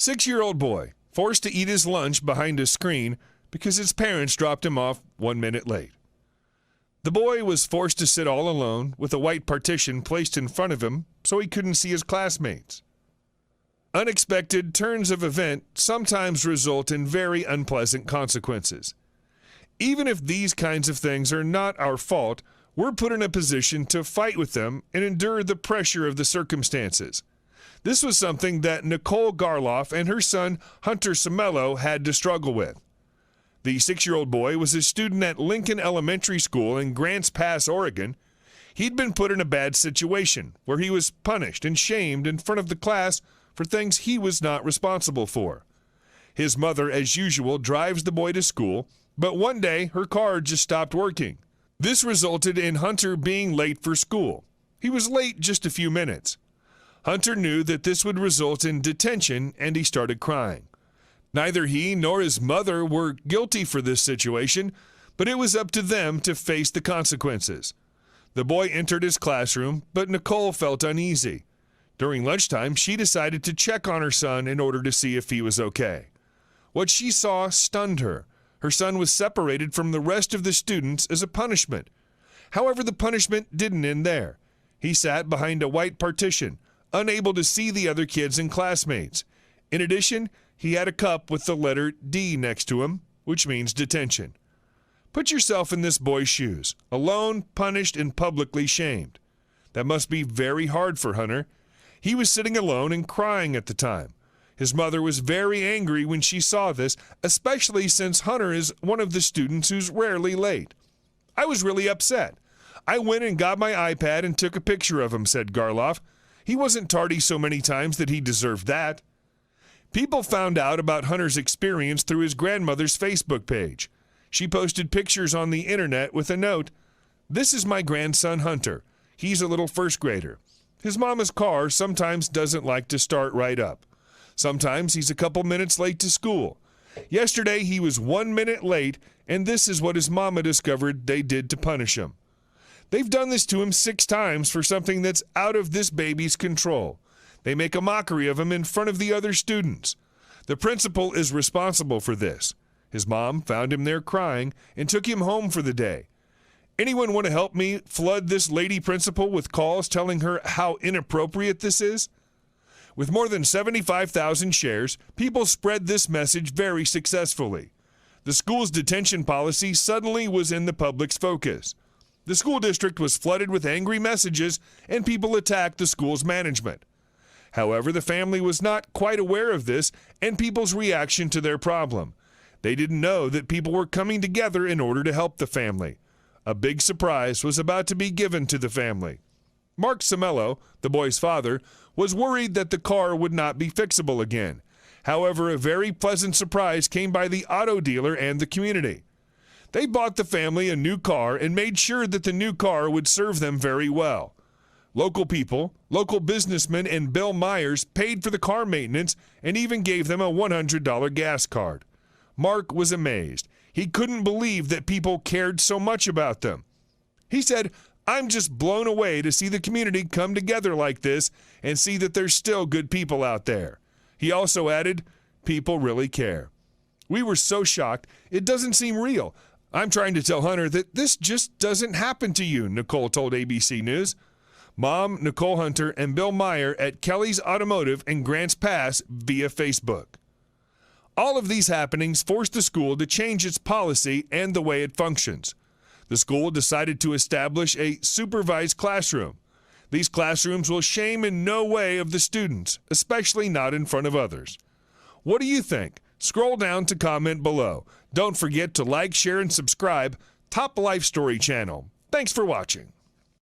6-year-old boy forced to eat his lunch behind a screen because his parents dropped him off 1 minute late. The boy was forced to sit all alone with a white partition placed in front of him so he couldn't see his classmates. Unexpected turns of event sometimes result in very unpleasant consequences. Even if these kinds of things are not our fault, we're put in a position to fight with them and endure the pressure of the circumstances. This was something that Nicole Garloff and her son Hunter Semello had to struggle with. The 6-year-old boy was a student at Lincoln Elementary School in Grants Pass, Oregon. He'd been put in a bad situation where he was punished and shamed in front of the class for things he was not responsible for. His mother, as usual, drives the boy to school, but one day her car just stopped working. This resulted in Hunter being late for school. He was late just a few minutes. Hunter knew that this would result in detention, and he started crying. Neither he nor his mother were guilty for this situation, but it was up to them to face the consequences. The boy entered his classroom, but Nicole felt uneasy. During lunchtime, she decided to check on her son in order to see if he was okay. What she saw stunned her. Her son was separated from the rest of the students as a punishment. However, the punishment didn't end there. He sat behind a white partition, unable to see the other kids and classmates. In addition, he had a cup with the letter D next to him, which means detention. Put yourself in this boy's shoes, alone, punished, and publicly shamed. That must be very hard for Hunter. He was sitting alone and crying at the time. His mother was very angry when she saw this, especially since Hunter is one of the students who's rarely late. I was really upset. I went and got my iPad and took a picture of him, said Garloff. He wasn't tardy so many times that he deserved that. People found out about Hunter's experience through his grandmother's Facebook page. She posted pictures on the internet with a note, "This is my grandson Hunter. He's a little first grader. His mama's car sometimes doesn't like to start right up. Sometimes he's a couple minutes late to school. Yesterday he was 1 minute late, and this is what his mama discovered they did to punish him. They've done this to him 6 times for something that's out of this baby's control. They make a mockery of him in front of the other students. The principal is responsible for this. His mom found him there crying and took him home for the day. Anyone want to help me flood this lady principal with calls telling her how inappropriate this is?" With more than 75,000 shares, people spread this message very successfully. The school's detention policy suddenly was in the public's focus. The school district was flooded with angry messages, and people attacked the school's management. However, the family was not quite aware of this and people's reaction to their problem. They didn't know that people were coming together in order to help the family. A big surprise was about to be given to the family. Mark Semello, the boy's father, was worried that the car would not be fixable again. However, a very pleasant surprise came by the auto dealer and the community. They bought the family a new car and made sure that the new car would serve them very well. Local people, local businessmen, and Bill Myers paid for the car maintenance and even gave them a $100 gas card. Mark was amazed. He couldn't believe that people cared so much about them. He said, "I'm just blown away to see the community come together like this and see that there's still good people out there." He also added, "People really care. We were so shocked, it doesn't seem real. I'm trying to tell Hunter that this just doesn't happen to you," Nicole told ABC News. Mom, Nicole Hunter, and Bill Meyer at Kelly's Automotive in Grants Pass via Facebook. All of these happenings forced the school to change its policy and the way it functions. The school decided to establish a supervised classroom. These classrooms will shame in no way of the students, especially not in front of others. What do you think? Scroll down to comment below. Don't forget to like, share, and subscribe. Top Life Story channel. Thanks for watching.